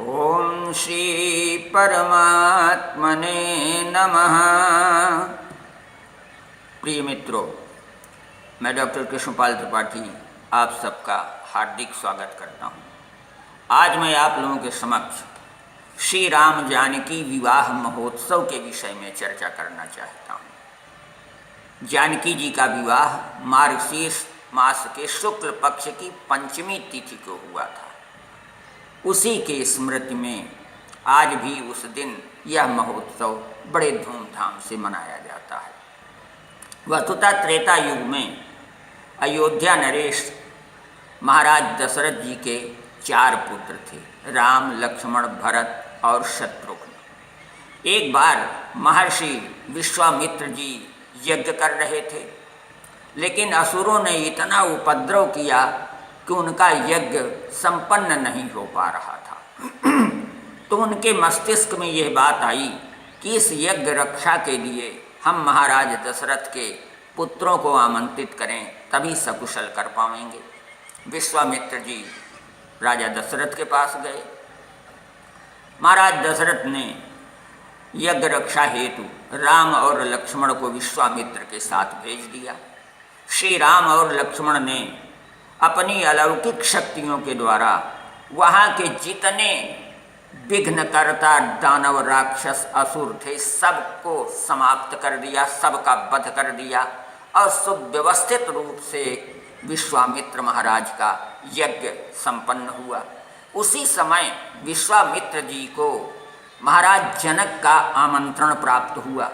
ओम श्री परमात्मने नमः। प्रिय मित्रों, मैं डॉक्टर कृष्णपाल त्रिपाठी आप सबका हार्दिक स्वागत करता हूँ। आज मैं आप लोगों के समक्ष श्री राम जानकी विवाह महोत्सव के विषय में चर्चा करना चाहता हूँ। जानकी जी का विवाह मार्गशीर्ष मास के शुक्ल पक्ष की पंचमी तिथि को हुआ था। उसी के स्मृति में आज भी उस दिन यह महोत्सव बड़े धूमधाम से मनाया जाता है। वस्तुतः त्रेता युग में अयोध्या नरेश महाराज दशरथ जी के 4 पुत्र थे, राम, लक्ष्मण, भरत और शत्रुघ्न। एक बार महर्षि विश्वामित्र जी यज्ञ कर रहे थे, लेकिन असुरों ने इतना उपद्रव किया कि उनका यज्ञ संपन्न नहीं हो पा रहा था। तो उनके मस्तिष्क में यह बात आई कि इस यज्ञ रक्षा के लिए हम महाराज दशरथ के पुत्रों को आमंत्रित करें, तभी सकुशल कर पाएंगे। विश्वामित्र जी राजा दशरथ के पास गए। महाराज दशरथ ने यज्ञ रक्षा हेतु राम और लक्ष्मण को विश्वामित्र के साथ भेज दिया। श्री राम और लक्ष्मण ने अपनी अलौकिक शक्तियों के द्वारा वहाँ के जितने विघ्नकर्ता दानव, राक्षस, असुर थे, सबको समाप्त कर दिया, सबका वध कर दिया और सुव्यवस्थित रूप से विश्वामित्र महाराज का यज्ञ संपन्न हुआ। उसी समय विश्वामित्र जी को महाराज जनक का आमंत्रण प्राप्त हुआ,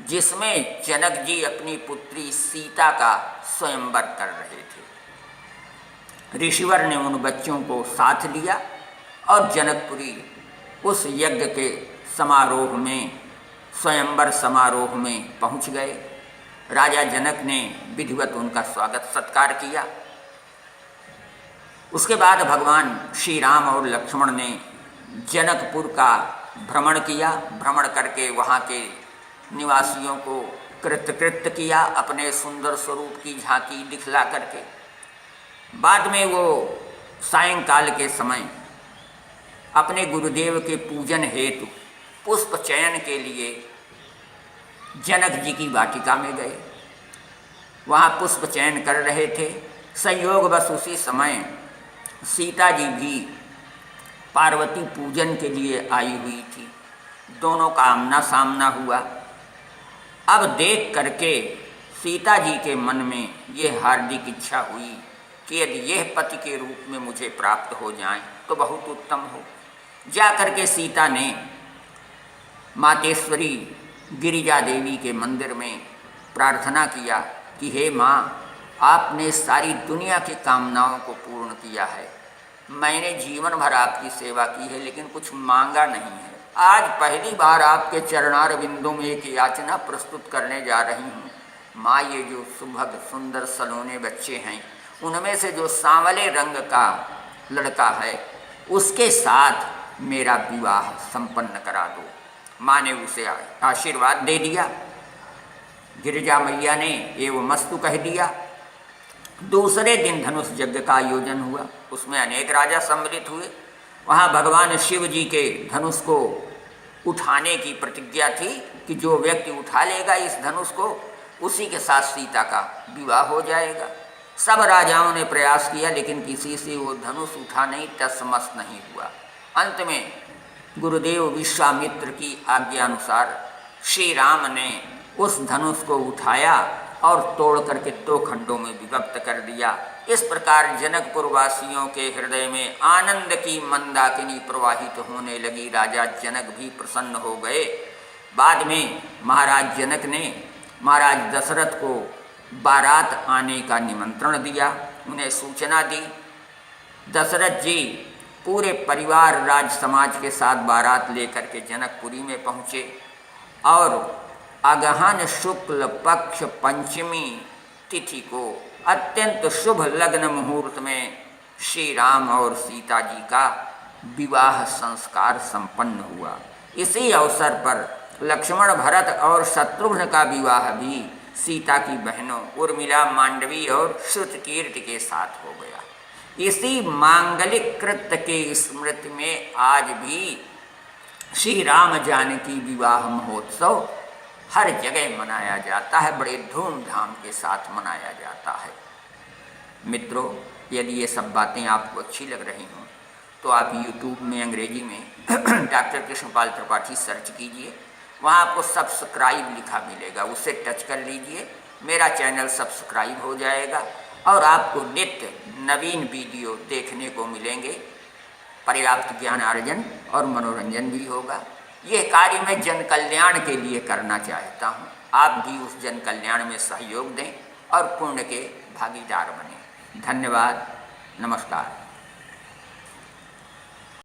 जिसमें जनक जी अपनी पुत्री सीता का स्वयंवर कर रहे थे। ऋषिवर ने उन बच्चों को साथ लिया और जनकपुरी उस यज्ञ के समारोह में, स्वयंवर समारोह में पहुंच गए। राजा जनक ने विधिवत उनका स्वागत सत्कार किया। उसके बाद भगवान श्री राम और लक्ष्मण ने जनकपुर का भ्रमण किया। भ्रमण करके वहाँ के निवासियों को कृतकृत्य किया, अपने सुंदर स्वरूप की झांकी दिखला करके। बाद में वो सायंकाल के समय अपने गुरुदेव के पूजन हेतु पुष्प चयन के लिए जनक जी की वाटिका में गए। वहाँ पुष्प चयन कर रहे थे। संयोगवश उसी समय सीता जी भी पार्वती पूजन के लिए आई हुई थी। दोनों का आमना सामना हुआ। अब देख करके सीता जी के मन में ये हार्दिक इच्छा हुई कि यदि यह पति के रूप में मुझे प्राप्त हो जाएं तो बहुत उत्तम हो। जा करके सीता ने मातेश्वरी गिरिजा देवी के मंदिर में प्रार्थना किया कि हे माँ, आपने सारी दुनिया की कामनाओं को पूर्ण किया है। मैंने जीवन भर आपकी सेवा की है, लेकिन कुछ मांगा नहीं है। आज पहली बार आपके चरणार बिंदु में एक याचना प्रस्तुत करने जा रही हूँ। माँ, ये जो सुभग सुंदर सलोने बच्चे हैं, उनमें से जो सांवले रंग का लड़का है, उसके साथ मेरा विवाह संपन्न करा दो। माँ ने उसे आशीर्वाद दे दिया। गिरिजा मैया ने एवं मस्तु कह दिया। दूसरे दिन धनुष यज्ञ का आयोजन हुआ। उसमें अनेक राजा सम्मिलित हुए। वहाँ भगवान शिव जी के धनुष को उठाने की प्रतिज्ञा थी कि जो व्यक्ति उठा लेगा इस धनुष को, उसी के साथ सीता का विवाह हो जाएगा। सब राजाओं ने प्रयास किया, लेकिन किसी से वो धनुष उठा नहीं, तस्मस नहीं हुआ। अंत में गुरुदेव विश्वामित्र की आज्ञा अनुसार श्री राम ने उस धनुष को उठाया और तोड़ करके 2 खंडों में विभक्त कर दिया। इस प्रकार जनकपुर वासियों के हृदय में आनंद की मंदाकिनी प्रवाहित होने लगी। राजा जनक भी प्रसन्न हो गए। बाद में महाराज जनक ने महाराज दशरथ को बारात आने का निमंत्रण दिया, उन्हें सूचना दी। दशरथ जी पूरे परिवार राज समाज के साथ बारात लेकर के जनकपुरी में पहुँचे और अगहन शुक्ल पक्ष पंचमी तिथि को अत्यंत शुभ लग्न मुहूर्त में श्री राम और सीता जी का विवाह संस्कार संपन्न हुआ। इसी अवसर पर लक्ष्मण, भरत और शत्रुघ्न का विवाह भी सीता की बहनों उर्मिला, मांडवी और श्रुतकीर्ति के साथ हो गया। इसी मांगलिक कृत्य के स्मृति में आज भी श्री राम जानकी विवाह महोत्सव हर जगह मनाया जाता है, बड़े धूमधाम के साथ मनाया जाता है। मित्रों, यदि ये सब बातें आपको अच्छी लग रही हों तो आप YouTube में अंग्रेजी में डॉक्टर कृष्णपाल त्रिपाठी सर्च कीजिए, वहाँ आपको सब्सक्राइब लिखा मिलेगा, उसे टच कर लीजिए, मेरा चैनल सब्सक्राइब हो जाएगा और आपको नित्य नवीन वीडियो देखने को मिलेंगे। पर्याप्त ज्ञान अर्जन और मनोरंजन भी होगा। ये कार्य मैं जन कल्याण के लिए करना चाहता हूँ, आप भी उस जन कल्याण में सहयोग दें और पुण्य के भागीदार बनें। धन्यवाद, नमस्कार।